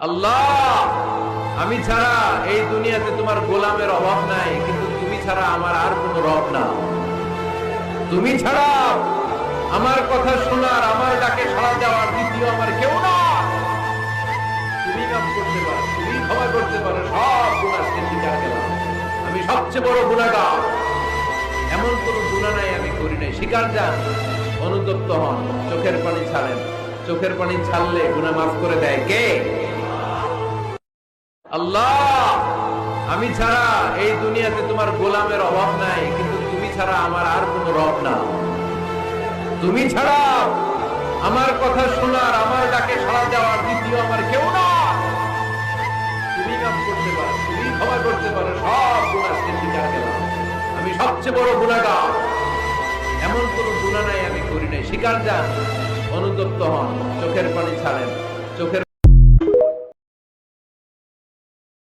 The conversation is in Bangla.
আল্লাহ, আমি ছাড়া এই দুনিয়াতে তোমার গোলামের অভাব নাই, কিন্তু তুমি ছাড়া আমার আর কোনো রব না। তুমি ছাড়া আমার কথা শোনার, আমার ডাকে সাড়া দেওয়ার দ্বিতীয় আমার কেউ না। তুমি কাম করতে পারো, তুমি ক্ষমা করতে পারো, সব গুনাহ স্বীকার গেলাম। আমি সবচেয়ে বড় গুনাহগার, এমন কোন গুনাহ নাই আমি করি নাই। স্বীকার যান, অনুতপ্ত হন, চোখের পানি ছাড়েন। চোখের পানি ছাড়লে গুনাহ মাফ করে দেয় কে? আল্লাহ, আমি ছাড়া এই দুনিয়াতে তোমার গোলামের অভাব নাই, কিন্তু তুমি ছাড়া আমার আর কোনো রব না। তুমি ছাড়া আমার কথা শোনার, আমার ডাকে সাড়া দেওয়ার দ্বিতীয় আমার কেউ না। তুমি কাম করতে পারো, তুমি ক্ষমা করতে পারো, সব গুনাহ স্বীকার গেলাম। আমি সবচেয়ে বড় গুনাহগার, এমন কোন গুনাহ নাই আমি করি নাই। স্বীকার যান, অনুতপ্ত হন, চোখের পানি ছাড়েন। চোখের